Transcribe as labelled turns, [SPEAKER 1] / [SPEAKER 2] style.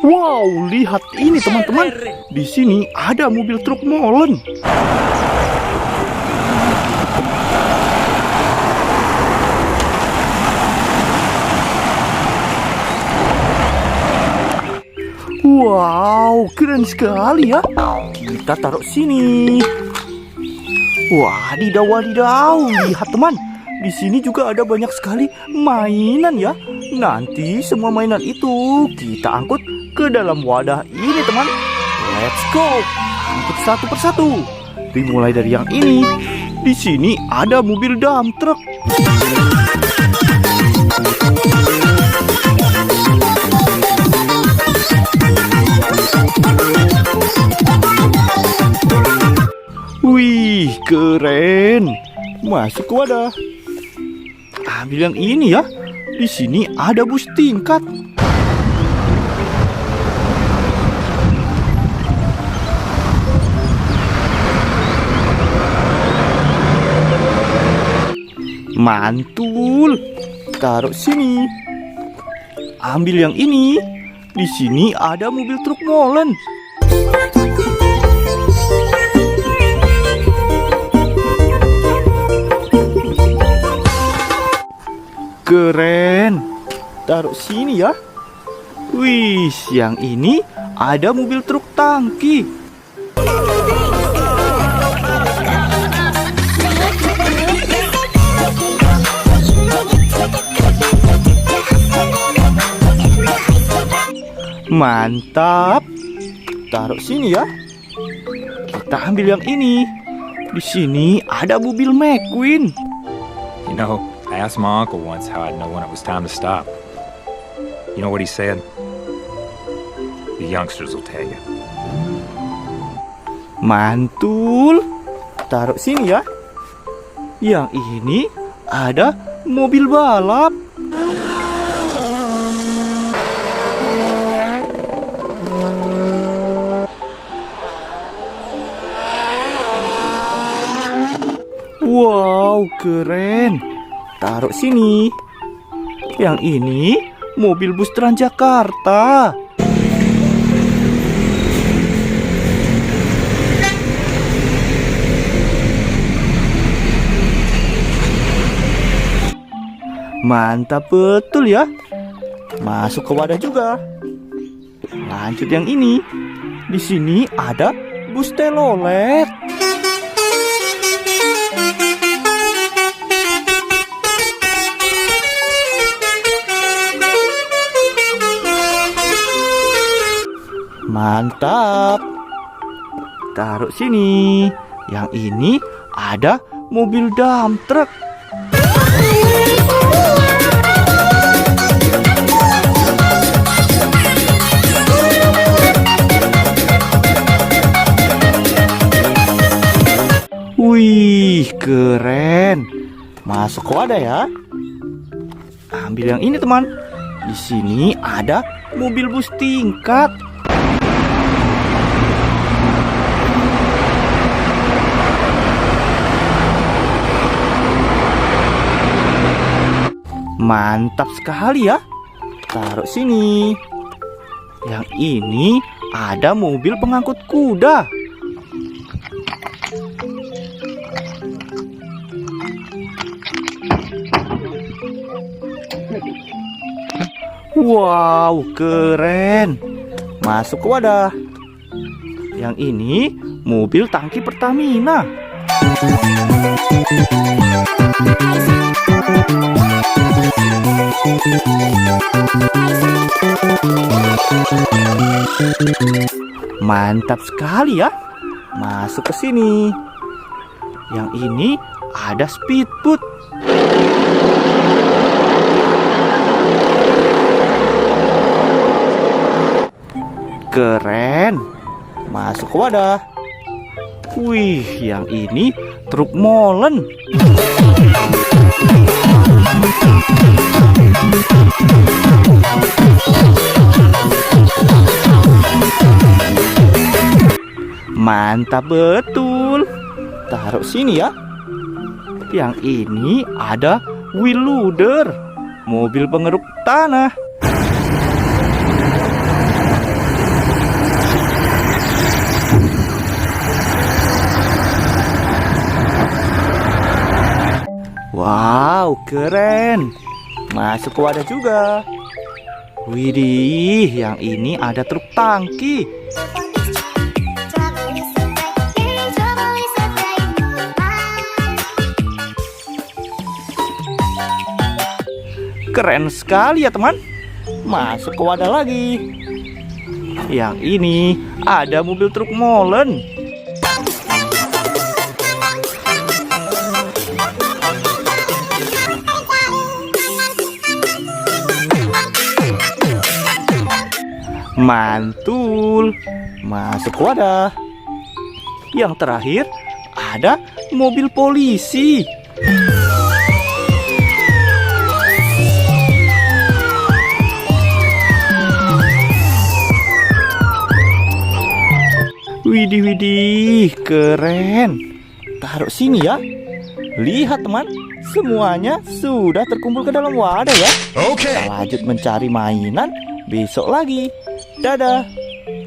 [SPEAKER 1] Wow, lihat ini teman-teman. Di sini ada mobil truk molen. Wow, keren sekali ya. Kita taruh sini. Wadidaw, wadidaw. Lihat teman, di sini juga ada banyak sekali mainan ya. Nanti semua mainan itu kita angkut ke dalam wadah ini teman. Let's go. Angkut satu persatu. Dimulai dari yang ini. Di sini ada mobil dump truck. Wih, keren. Masuk ke wadah. Ambil yang ini ya. Di sini ada bus tingkat. Mantul. Taruh sini. Ambil yang ini. Di sini ada mobil truk molen. Keren. Taruh sini ya. Wih, yang ini ada mobil truk tangki. Mantap. Taruh sini ya. Kita ambil yang ini. Di sini ada mobil McQueen.
[SPEAKER 2] You know, I asked my uncle once how I'd know when it was time to stop. You know what he said? The youngsters will tell you.
[SPEAKER 1] Mantul. Taruh sini ya. Yang ini ada mobil balap. Wow, keren. Taruh sini. Yang ini mobil bus Transjakarta. Mantap betul ya. Masuk ke wadah juga. Lanjut yang ini. Di sini ada bus telolet. Mantap. Taruh sini. Yang ini ada mobil dump truck. Wih, keren. Masuk ke wadah ya. Ambil yang ini teman. Di sini ada mobil bus tingkat. Mantap sekali ya. Taruh sini. Yang ini ada mobil pengangkut kuda. Wow, keren. Masuk ke wadah. Yang ini mobil tangki Pertamina. Mantap sekali ya. Masuk ke sini. Yang ini ada speedboat. Keren. Masuk ke wadah. Wih, yang ini truk molen. Mantap betul. Taruh sini ya. Yang ini ada wheel loader, mobil pengeruk tanah. Wow, keren. Masuk ke wadah juga. Widih, yang ini ada truk tangki. Keren sekali ya teman. Masuk ke wadah lagi. Yang ini ada mobil truk molen. Mantul. Masuk ke wadah. Yang terakhir ada mobil polisi. Widih, widih, keren. Taruh sini ya. Lihat teman, semuanya sudah terkumpul ke dalam wadah ya.
[SPEAKER 3] Okay.
[SPEAKER 1] Kita lanjut mencari mainan besok lagi. Dadah.